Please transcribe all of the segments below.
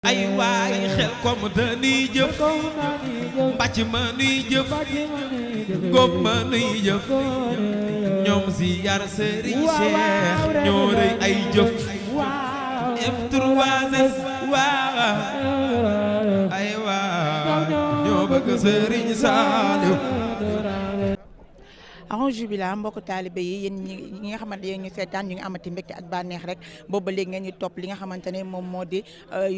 ay waay xel kom dañuy jëf bàcc ma nuy jëf góob ma nuy jëf ñoom si yar Serigne Cheikh ñoo rëy ay jëf F3S waaw ay waay ñoo bëgg Serigne Saliou. aouzu billah mbokk taalibe yi yéen ñi nga xamante yéen ñu seetaan ñu ngi amati mbégte ak bànneex rek boobu ba léegi ngeen ñu topp li nga xamante ne moom moo di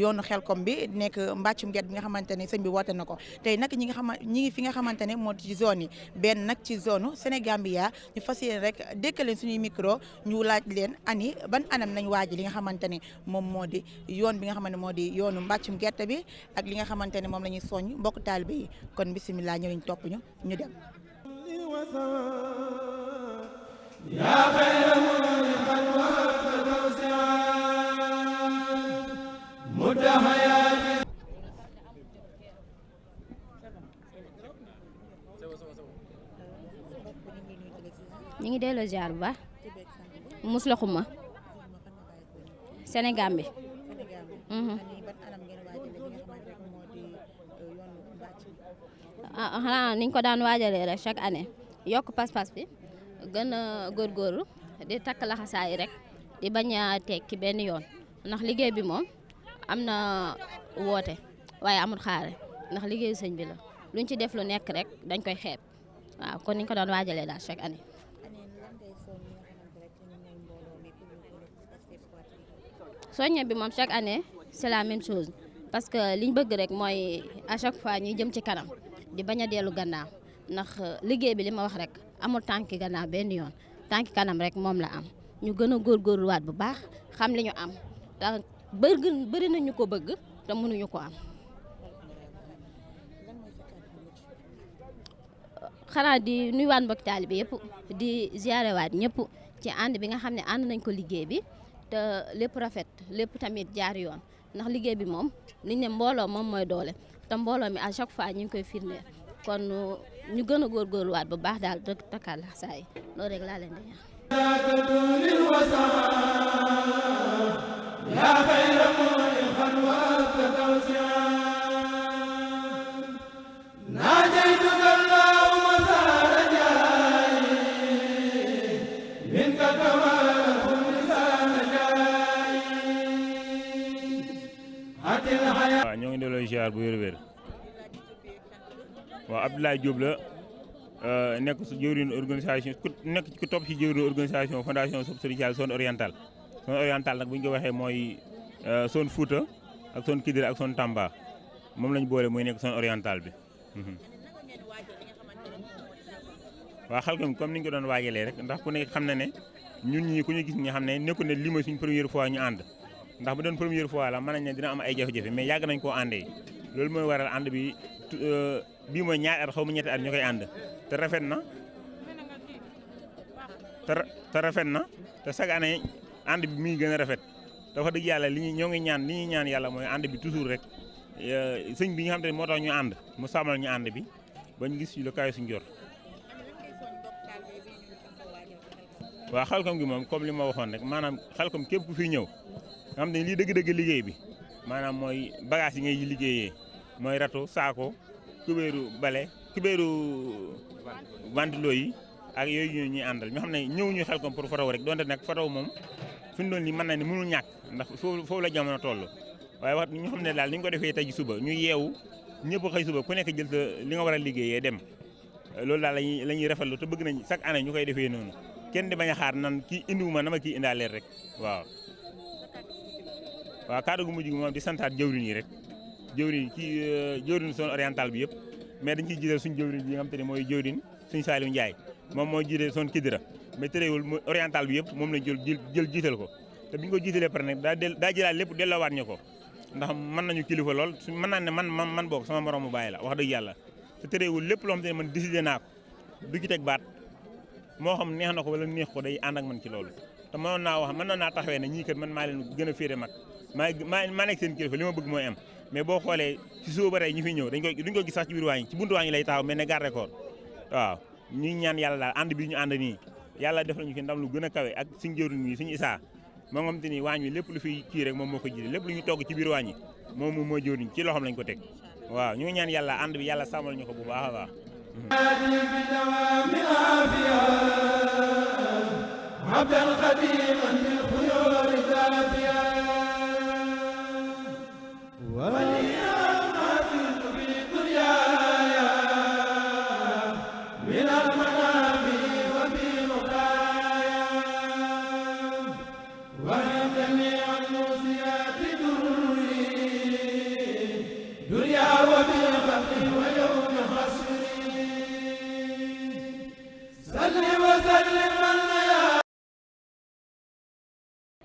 yoonu Xelkom bi nekk mbàccum Guet bi nga xamante ne sëñ bi woote na ko tey nag ñi ngi fi nga xamante ne moo ci zone yi benn nag ci zone Sénégambia ñu fas yéene rek dékk leen suñuy micro ñu laaj leen ani ban anam nañ waaji li nga xamante ne moom moo di yoon bi nga xamante ne moo di yoonu mbàccum gerte bi ak li nga xamante ne moom la ñuy soññ mbokk taalibe yi kon bisimilah ñëw ñu topp ñu dem. yaa xayra mulkan wahabta tawsi'an mudda hayaati. ñu ngi delloo ziar bu baax musla xuma Sénégambie. Xanaa niñ ko daan waajalee rek chaque année yokk pas-pas bi gën a góorgóorlu di takk laxasaay rek di bañ a tekki benn yoon ndax liggéey bi moom am na woote waaye amul xaare ndax liggéeyu sëñ bi la luñ ci def lu nekk rek dañ koy xeeb waaw kon niñ ko daan waajalee daal chaque année. soññe bi moom chaque année c'est la même chose parce que liñ bëgg rek mooy à chaque fois ñuy jëm ci kanam di bañ a dellu gannaaw ndax liggéey bi li ma wax rek amul tànki gannaaw benn yoon tànki kanam rek moom la am ñu gën a góorgóorluwaat bu baax xam li ñu am ndax bëri na ñu ko bëgg te mënuñu ko am. xanaa di nuyuwaat mbokk taalibe bi yëpp di ziarewaat ñëpp ci ànd bi nga xam ne ànd nañ ko liggéey bi te lépp rafet lépp tamit jaar yoon ndax liggéey bi moom liñ ne mbooloo moom mooy doole te mbooloo mi à chaque fois ñu ngi koy firndeel kon ñu gën a góorgóorluwaat bu baax daal dëkk takkaat la saa yi loolu rek laa leen di ñaan. waaw ñoo ngi delloo ziar bu wér-wér waaw Abdoulaye Diop la nekk su jëwriñu organisation nekk ci ku topp ci jëwriñu organisation fondation Sopp Serigne Saliou zone orientale nag bu ñu ko waxee mooy zone Fouta ak zone Kidira ak zone Tamba moom lañ boole muy nekk zone orientale bi. waaw Xelkom comme ni ñu ko doon waajalee rek ndax ku nekk xam na ne ñun ñii ku ñu gis nga xam ne nekkul ne lii mooy suñ première fois ñu ànd ndax bu doon première fois la mën nañ ne dina am ay jafe-jafe mais yàgg nañ koo àndee loolu mooy waral ànd bi bii mooy ñaari at xaw ma ñetti at ñu koy ànd te rafet na te rafet na te chaque année ànd bi muy gën a rafet te wax dëgg yàlla ñoo ngi ñaan li ñuy ñaan yàlla mooy ànd bi toujours rek sëñ bi nga xam te ne moo tax ñu ànd mu sàmmal ñu ànd bi bañ gis ci lu kaay suñ jor waaw Xelkom gi moom comme li ma waxoon rek maanaam Xelkom képp ku fi ñëw nga xam ne lii dëgg-dëgg liggéey bi maanaam mooy bagage yi ngay liggéeyee mooy rato saako kubéeru bale kubéeru ventilo yi ak yooyu ñuy àndal ñoo xam ne ñëwuñu Xelkom pour fotow rek donte nag fotow moom fi mu doon nii mën na ne mënul ñàkk ndax foofu la jamono toll waaye wax ñu xam ne daal ni ñu ko defee tey ji suba ñu yeewu ñëpp xëy suba ku nekk jël sa li nga war a liggéeyee dem loolu daal la ñuy rafetlu te bëgg nañ chaque année ñu koy defee noonu kenn di bañ a xaar nan kii indiwuma na ma kii indaaleel rek waaw. waaw kaddu gu mujj gi moom di santaat jëwriñ yi rek jëwriñ zone orientale bi yëpp mais dañ ciy jiital suñu jëwriñ bi nga xam te ne mooy jëwriñ suñu Saliou Ndiaye moom mooy jiite zone Kidira mais terewul orientale bi yëpp moom lañ jël jiital ko te bi ñu ko jiitalee pare nag daa jëlaat lépp delloowaat ñu ko ndax mën nañu kilifa lool mën naa ne man boog sama morom mu bàyyi la wax dëgg yàlla te terewul lépp loo xam te ne man décidé naa ko du ci teg baat moo xam neex na ko wala neex ko day ànd ak man ci loolu te mënoon naa taxawee ne ñii kat man maa leen gën a féete mag maa nekk seen kilifa li ma bëgg mooy am mais boo xoolee ci suba ba tey ñi fi ñëw duñ ko gis sax ci biir waañ ci buntu waañ lay taxaw mel ne garde corps waaw ñu ñaan yàlla daal ànd bi ñu ànd nii yàlla def nañu ci ndam lu gën a kawe ak suñu jëwriñ yi suñu isaa moo nga xam te ni waañ wi lépp lu fi kii rek moom moo ko jiite lépp lu ñu togg ci biir waañ yi moom mooy jëwriñ ci loxoom lañ ko teg waaw ñu ngi ñaan yàlla ànd bi yàlla sàmmal ñu ko bu baax a baax.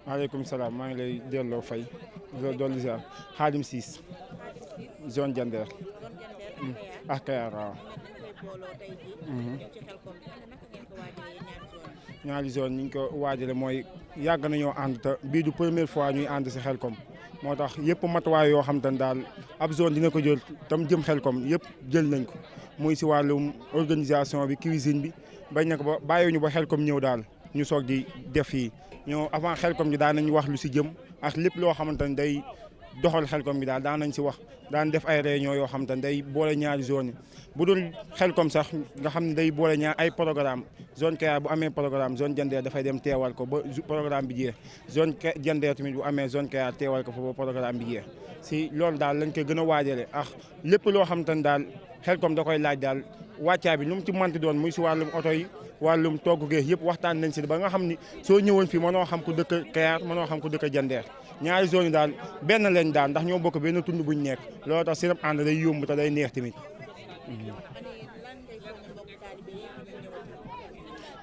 maaleykum salaam maa ngi lay delloo fay dolli ziar Xaadim Siis zone Diender ak Kayar waaw. ñaari zone ni ñu ko waajale mooy yàgg nañoo ànd te bii du première fois ñuy ànd si Xelcom moo tax yëpp matuwaay yoo xam te ne daal ab zone dina ko jël tam jëm Xelcom yëpp jël nañ ko muy si wàllum organisation bi cuisine bi bañ na ko ba bàyyiwuñu ba Xelcom ñëw daal ñu soog di def fii ñoo avant Xelcom bi daan nañ wax lu si jëm ak lépp loo xamante ne day doxal Xelcom bi daal daan nañ si wax daan def ay réunion yoo xamante ne day boole ñaari zone yi bu dul Xelcom sax nga xam ne day boole ñaar ay programme zone Kayar bu amee programme zone Diender dafay dem teewal ko ba programme bi jeex zone Diender tamit bu amee zone Kayar teewal ko fa ba programme bi jeex si loolu daal lañ koy gën a waajale ak lépp loo xamante ne daal Xelcom da koy laaj daal wàccaa bi nu mu ci manti doon muy si wàllum oto yi wàllum togg geex yëpp waxtaan nañ si ba nga xam ni soo ñëwoon fii mënoo xam ku dëkk Kayar mënoo xam ku dëkk Diender ñaari zone yi daal benn lañ daal ndax ñoo bokk benn tund buñ nekk loolu tax seen ànd day yomb te day neex tamit.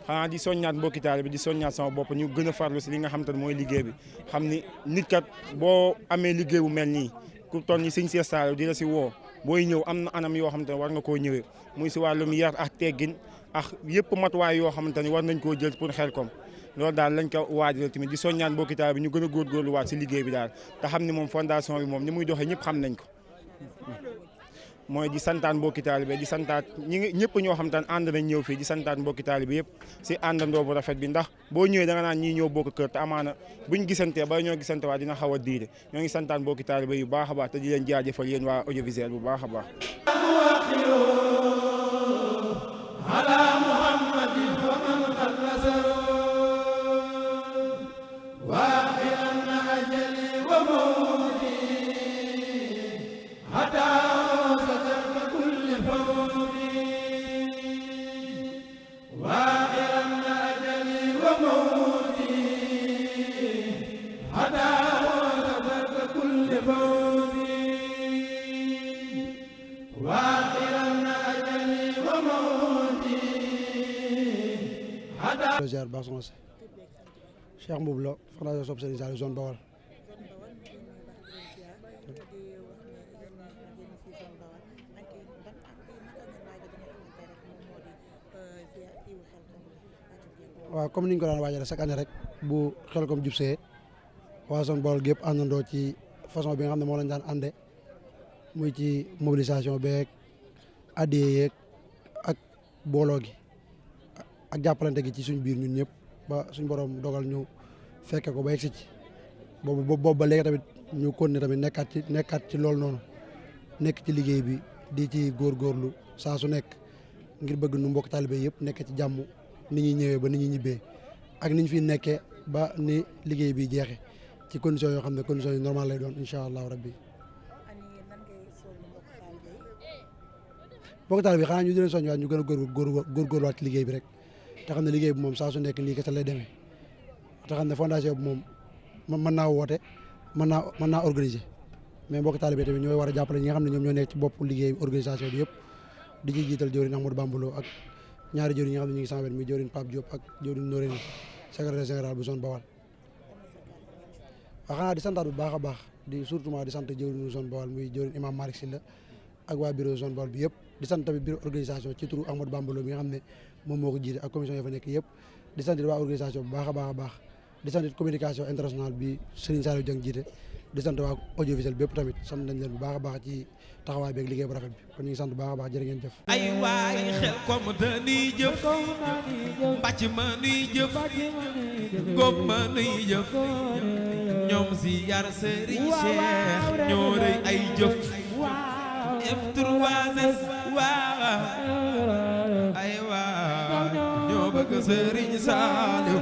xanaa di soññaat mbokki taalibe bi di soññaat sama bopp ñu gën a farlu si li nga xam te ne mooy liggéey bi xam ni nit kat boo amee liggéey bu mel nii ku toll ni sëñ Cheikh Saliou di la si woo booy ñëw am na anam yoo xam te ne war nga koo ñëwee muy si wàllum yar ak teggin ak yëpp matuwaay yoo xamante ni war nañ koo jël pour Xelcom loolu daal lañ ko waajal tamit di soññaan mbokki taalibe bi ñu gën a góorgóorluwaat si liggéey bi daal te xam ni moom fondation bi moom ni muy doxee ñëpp xam nañ ko mooy di santaan mbokki taalibe di santaat ñëpp ñoo xam te ne ànd nañ ñëw fii di santaat mbokki taalibe yëpp si àndandoo bu rafet bi ndax boo ñëwee da nga naan ñii ñoo bokk kër te amaana buñ gisantee ba ñoo gisante waa dina xaw a diire ñoo ngi santaan mbokki taalibe yu baax a baax te di leen jaajëfal yéen waa audiovisuel bu baax a baax ziar baax soxna si Cheikh Mboub la fondation Sopp Serigne Saliou zone Bawal waaw comme ni ñu ko daan waajale chaque année rek bu Xelcom jubsee waa zone Bawal gépp àndandoo ci façon bi nga xam ne moo lañ daan ànde muy ci mobilisation beeg addiye yeeg ak booloo gi ak jàppalante gi ci suñ biir ñun ñëpp ba suñ borom dogal ñu fekke ko ba egsi ci boobu ba léegi tamit ñu continuer tamit nekkaat ci loolu noonu nekk ci liggéey bi di ci góorgóorlu saa su nekk ngir bëgg nu mbokk taalibe yëpp nekk ci jàmm ni ñuy ñëwee ba ni ñuy ñibbee ak ni ñu fi nekkee ba ni liggéey bi jeexe ci conditions yoo xam ne conditions yu normal lay doon incha allahu rabbi mbokk taalibe bi xanaa ñu di leen soññiwaat ñu gën a góorgóorluwaat ci liggéey bi rek te xam ne liggéey bi moom saa su nekk nii kese lay demee te xam ne fondation bi moom mën naa woote mën naa organiser mais mbokk taalibe tamit ñooy war a jàppale ñi nga xam ne ñoom ñoo nekk ci bopp liggéey organisation bi yëpp di ci jiital jëwriñ Ahmadou Bambalo ak ñaari jëwriñ yi nga xam ne ñu ngi sama wet muy jëwriñ Pape Diop ak jëwriñ Noreyni secrétaire général bu zone Bawal waaw xanaa di santaat bu baax a baax di surtout di sant jëwriñu zone Bawal muy jëwriñ Imam Malick Sylla ak waa bureau zone Bawal bi yëpp di sant tamit bureau organisation ci turu Ahmadou Bambalo mi nga xam ne moom moo ko jiite ak commission yi fa nekk yëpp di sant waa organisation bu baax a baax a baax di sant communication internationale bi Serigne Saliou Dieng jiite di sant waa audiovisuel bépp tamit sant nañ leen bu baax a baax ci taxawaay beeg liggéey bu rafet bi kon ñu ngi sant bu baax a baax jërë ngeen jëf ay waay Xelcom dañuy jëf bàcc ma nuy jëf góob ma nuy jëf ñoom ziyaar Serigne Cheikh ñoo rëy ay jëf F3S waaw ay waaw ñoo bëgg Serigne Saliou